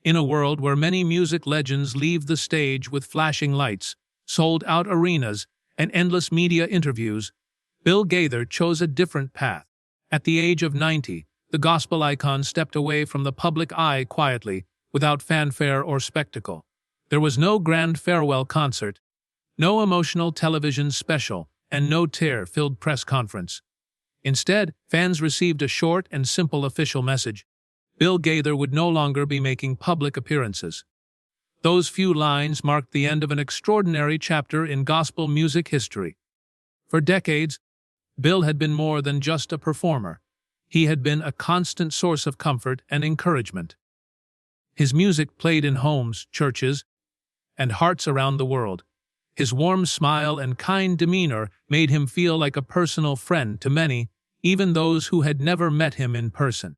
In a world where many music legends leave the stage with flashing lights, sold-out arenas, and endless media interviews, Bill Gaither chose a different path. At the age of 90, the gospel icon stepped away from the public eye quietly, without fanfare or spectacle. There was no grand farewell concert, no emotional television special, and no tear-filled press conference. Instead, fans received a short and simple official message. Bill Gaither would no longer be making public appearances. Those few lines marked the end of an extraordinary chapter in gospel music history. For decades, Bill had been more than just a performer. He had been a constant source of comfort and encouragement. His music played in homes, churches, and hearts around the world. His warm smile and kind demeanor made him feel like a personal friend to many, even those who had never met him in person.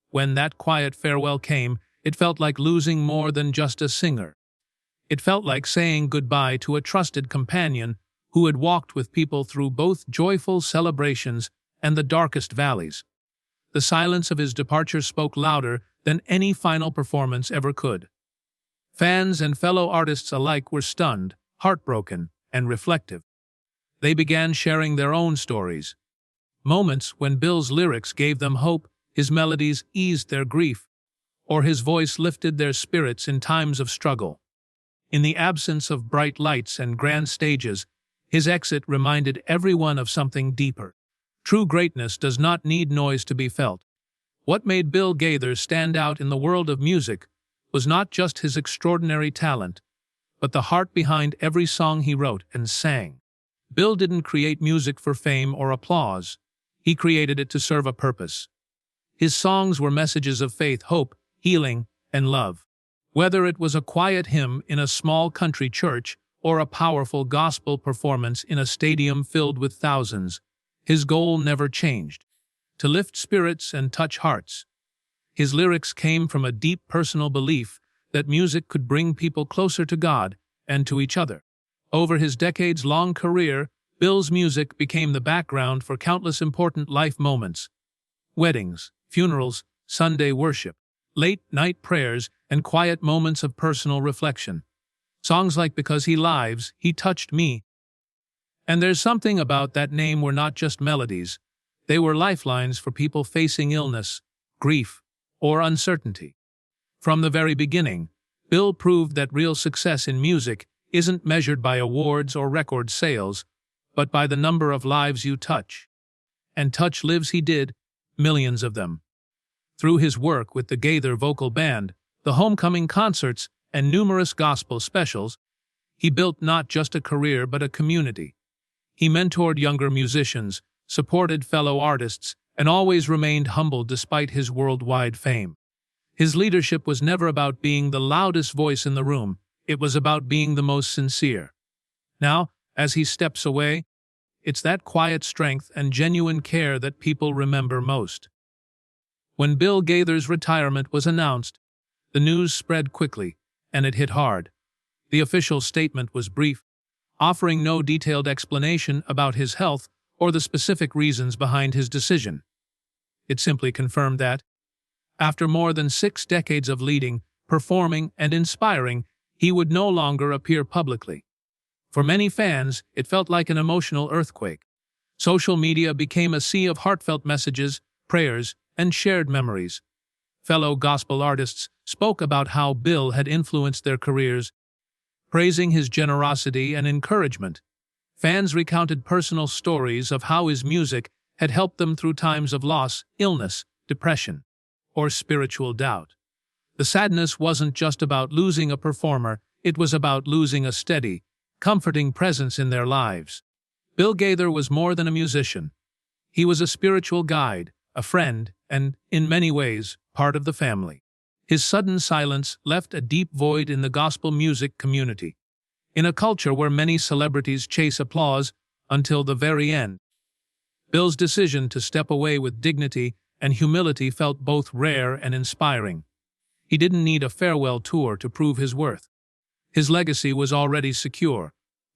When that quiet farewell came, it felt like losing more than just a singer. It felt like saying goodbye to a trusted companion who had walked with people through both joyful celebrations and the darkest valleys. The silence of his departure spoke louder than any final performance ever could. Fans and fellow artists alike were stunned, heartbroken, and reflective. They began sharing their own stories. Moments when Bill's lyrics gave them hope, his melodies eased their grief, or his voice lifted their spirits in times of struggle. In the absence of bright lights and grand stages, his exit reminded everyone of something deeper. True greatness does not need noise to be felt. What made Bill Gaither stand out in the world of music was not just his extraordinary talent, but the heart behind every song he wrote and sang. Bill didn't create music for fame or applause. He created it to serve a purpose. His songs were messages of faith, hope, healing, and love. Whether it was a quiet hymn in a small country church or a powerful gospel performance in a stadium filled with thousands, his goal never changed: to lift spirits and touch hearts. His lyrics came from a deep personal belief that music could bring people closer to God and to each other. Over his decades-long career, Bill's music became the background for countless important life moments: weddings, funerals, Sunday worship, late-night prayers, and quiet moments of personal reflection. Songs like Because He Lives, He Touched Me, and There's Something About That Name were not just melodies. They were lifelines for people facing illness, grief, or uncertainty. From the very beginning, Bill proved that real success in music isn't measured by awards or record sales, but by the number of lives you touch. And touch lives he did, millions of them. Through his work with the Gaither Vocal Band, the homecoming concerts, and numerous gospel specials, he built not just a career but a community. He mentored younger musicians, supported fellow artists, and always remained humble despite his worldwide fame. His leadership was never about being the loudest voice in the room, it was about being the most sincere. Now, as he steps away, it's that quiet strength and genuine care that people remember most. When Bill Gaither's retirement was announced, the news spread quickly, and it hit hard. The official statement was brief, offering no detailed explanation about his health or the specific reasons behind his decision. It simply confirmed that, after more than 6 decades of leading, performing, and inspiring, he would no longer appear publicly. For many fans, it felt like an emotional earthquake. Social media became a sea of heartfelt messages, prayers, and shared memories. Fellow gospel artists spoke about how Bill had influenced their careers, praising his generosity and encouragement. Fans recounted personal stories of how his music had helped them through times of loss, illness, depression, or spiritual doubt. The sadness wasn't just about losing a performer, it was about losing a steady, comforting presence in their lives. Bill Gaither was more than a musician. He was a spiritual guide, a friend, and, in many ways, part of the family. His sudden silence left a deep void in the gospel music community. In a culture where many celebrities chase applause until the very end, Bill's decision to step away with dignity and humility felt both rare and inspiring. He didn't need a farewell tour to prove his worth. His legacy was already secure,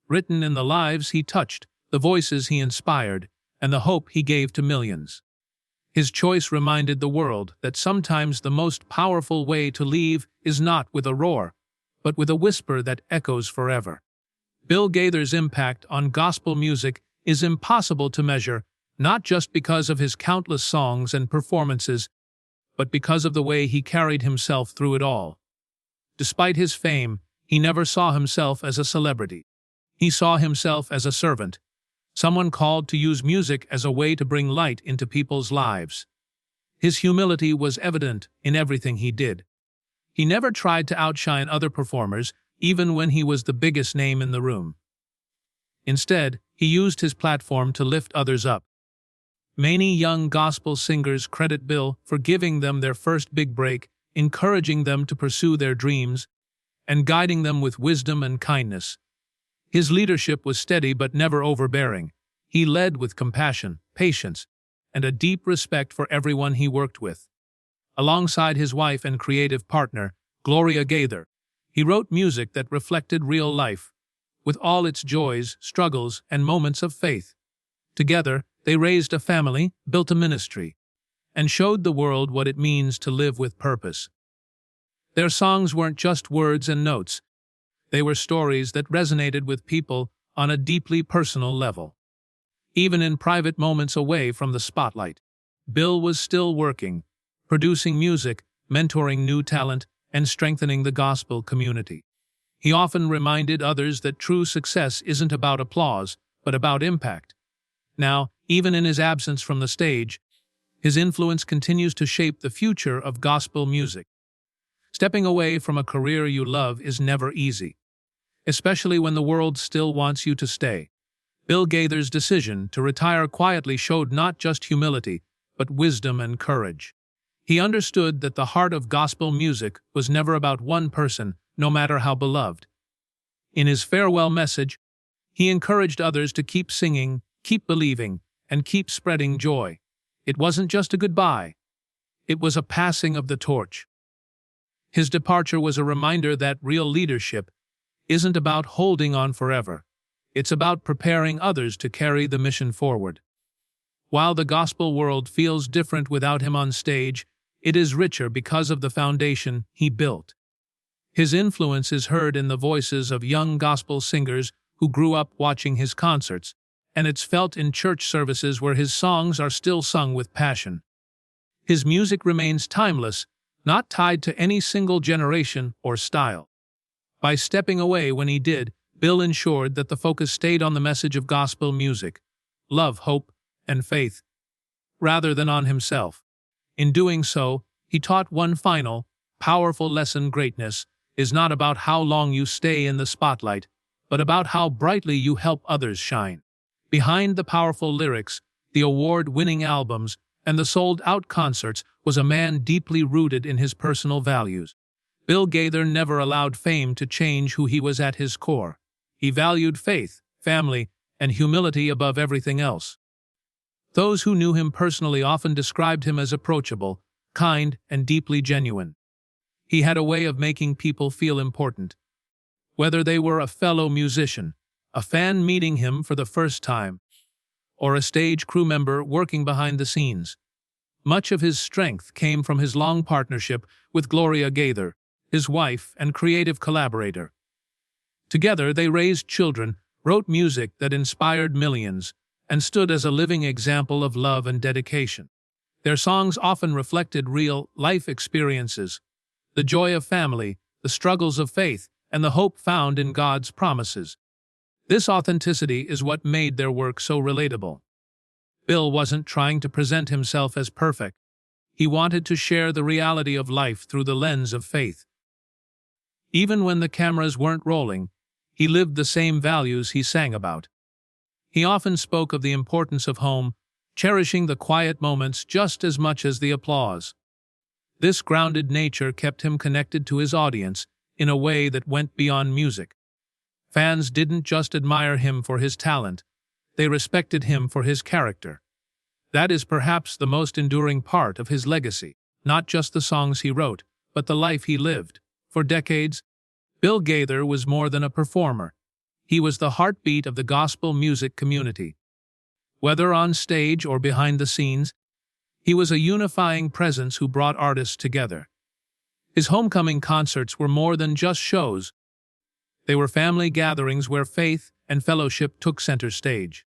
written in the lives he touched, the voices he inspired, and the hope he gave to millions. His choice reminded the world that sometimes the most powerful way to leave is not with a roar, but with a whisper that echoes forever. Bill Gaither's impact on gospel music is impossible to measure, not just because of his countless songs and performances, but because of the way he carried himself through it all. Despite his fame, he never saw himself as a celebrity. He saw himself as a servant, someone called to use music as a way to bring light into people's lives. His humility was evident in everything he did. He never tried to outshine other performers, even when he was the biggest name in the room. Instead, he used his platform to lift others up. Many young gospel singers credit Bill for giving them their first big break, encouraging them to pursue their dreams, and guiding them with wisdom and kindness. His leadership was steady but never overbearing. He led with compassion, patience, and a deep respect for everyone he worked with. Alongside his wife and creative partner, Bill Gaither, he wrote music that reflected real life, with all its joys, struggles, and moments of faith. Together, they raised a family, built a ministry, and showed the world what it means to live with purpose. Their songs weren't just words and notes. They were stories that resonated with people on a deeply personal level. Even in private moments away from the spotlight, Bill was still working, producing music, mentoring new talent, and strengthening the gospel community. He often reminded others that true success isn't about applause, but about impact. Now, even in his absence from the stage, his influence continues to shape the future of gospel music. Stepping away from a career you love is never easy, especially when the world still wants you to stay. Bill Gaither's decision to retire quietly showed not just humility, but wisdom and courage. He understood that the heart of gospel music was never about one person, no matter how beloved. In his farewell message, he encouraged others to keep singing, keep believing, and keep spreading joy. It wasn't just a goodbye. It was a passing of the torch. His departure was a reminder that real leadership isn't about holding on forever. It's about preparing others to carry the mission forward. While the gospel world feels different without him on stage, it is richer because of the foundation he built. His influence is heard in the voices of young gospel singers who grew up watching his concerts, and it's felt in church services where his songs are still sung with passion. His music remains timeless, not tied to any single generation or style. By stepping away when he did, Bill ensured that the focus stayed on the message of gospel music, love, hope, and faith, rather than on himself. In doing so, he taught one final, powerful lesson: greatness is not about how long you stay in the spotlight, but about how brightly you help others shine. Behind the powerful lyrics, the award-winning albums, and the sold-out concerts was a man deeply rooted in his personal values. Bill Gaither never allowed fame to change who he was at his core. He valued faith, family, and humility above everything else. Those who knew him personally often described him as approachable, kind, and deeply genuine. He had a way of making people feel important, whether they were a fellow musician, a fan meeting him for the first time, or a stage crew member working behind the scenes. Much of his strength came from his long partnership with Bill Gaither, his wife and creative collaborator. Together they raised children, wrote music that inspired millions, and stood as a living example of love and dedication. Their songs often reflected real life experiences, the joy of family, the struggles of faith, and the hope found in God's promises. This authenticity is what made their work so relatable. Bill wasn't trying to present himself as perfect. He wanted to share the reality of life through the lens of faith. Even when the cameras weren't rolling, he lived the same values he sang about. He often spoke of the importance of home, cherishing the quiet moments just as much as the applause. This grounded nature kept him connected to his audience in a way that went beyond music. Fans didn't just admire him for his talent, they respected him for his character. That is perhaps the most enduring part of his legacy, not just the songs he wrote, but the life he lived. For decades, Bill Gaither was more than a performer. He was the heartbeat of the gospel music community. Whether on stage or behind the scenes, He was a unifying presence who brought artists together. His homecoming concerts were more than just shows. They were family gatherings where faith and fellowship took center stage.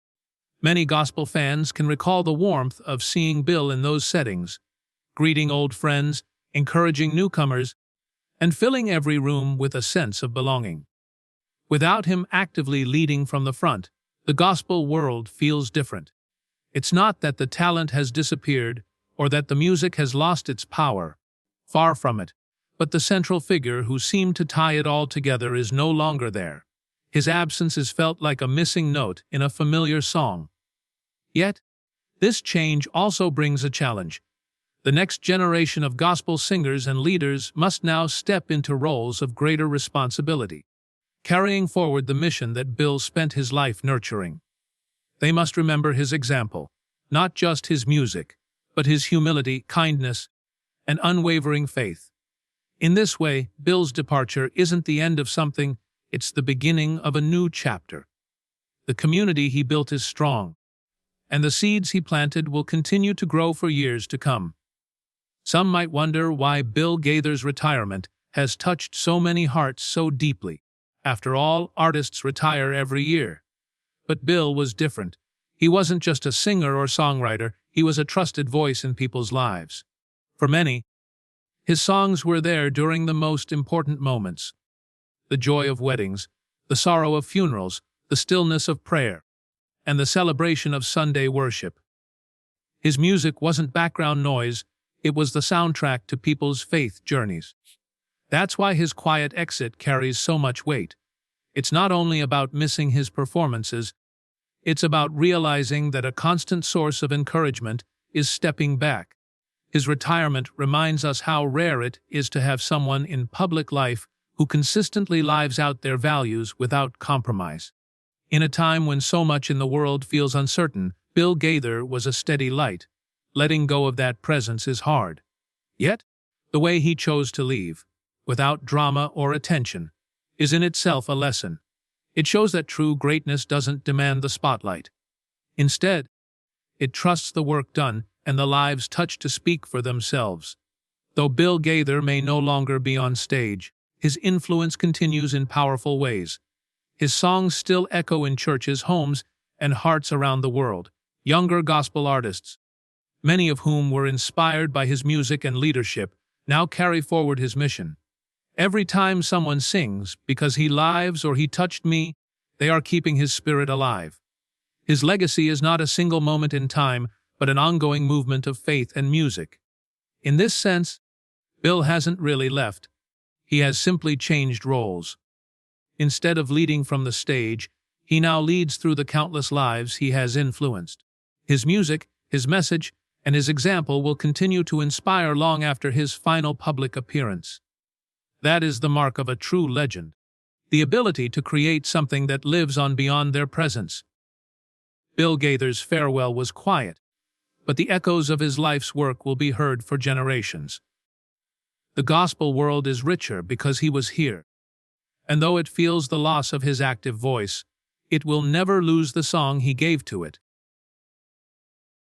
Many gospel fans can recall the warmth of seeing Bill in those settings, greeting old friends, encouraging newcomers, and filling every room with a sense of belonging. Without him actively leading from the front, the gospel world feels different. It's not that the talent has disappeared or that the music has lost its power. Far from it. But the central figure who seemed to tie it all together is no longer there. His absence is felt like a missing note in a familiar song. Yet, this change also brings a challenge. The next generation of gospel singers and leaders must now step into roles of greater responsibility, carrying forward the mission that Bill spent his life nurturing. They must remember his example, not just his music, but his humility, kindness, and unwavering faith. In this way, Bill's departure isn't the end of something, it's the beginning of a new chapter. The community he built is strong, and the seeds he planted will continue to grow for years to come. Some might wonder why Bill Gaither's retirement has touched so many hearts so deeply. After all, artists retire every year. But Bill was different. He wasn't just a singer or songwriter, he was a trusted voice in people's lives. For many, his songs were there during the most important moments. The joy of weddings, the sorrow of funerals, the stillness of prayer, and the celebration of Sunday worship. His music wasn't background noise, it was the soundtrack to people's faith journeys. That's why his quiet exit carries so much weight. It's not only about missing his performances, it's about realizing that a constant source of encouragement is stepping back. His retirement reminds us how rare it is to have someone in public life who consistently lives out their values without compromise. In a time when so much in the world feels uncertain, Bill Gaither was a steady light. Letting go of that presence is hard. Yet, the way he chose to leave, without drama or attention, is in itself a lesson. It shows that true greatness doesn't demand the spotlight. Instead, it trusts the work done and the lives touched to speak for themselves. Though Bill Gaither may no longer be on stage, his influence continues in powerful ways. His songs still echo in churches, homes, and hearts around the world. Younger gospel artists, many of whom were inspired by his music and leadership, now carry forward his mission. Every time someone sings, "Because he lives" or "He touched me," they are keeping his spirit alive. His legacy is not a single moment in time, but an ongoing movement of faith and music. In this sense, Bill hasn't really left. He has simply changed roles. Instead of leading from the stage, he now leads through the countless lives he has influenced. His music, his message, and his example will continue to inspire long after his final public appearance. That is the mark of a true legend, the ability to create something that lives on beyond their presence. Bill Gaither's farewell was quiet, but the echoes of his life's work will be heard for generations. The gospel world is richer because he was here, and though it feels the loss of his active voice, it will never lose the song he gave to it.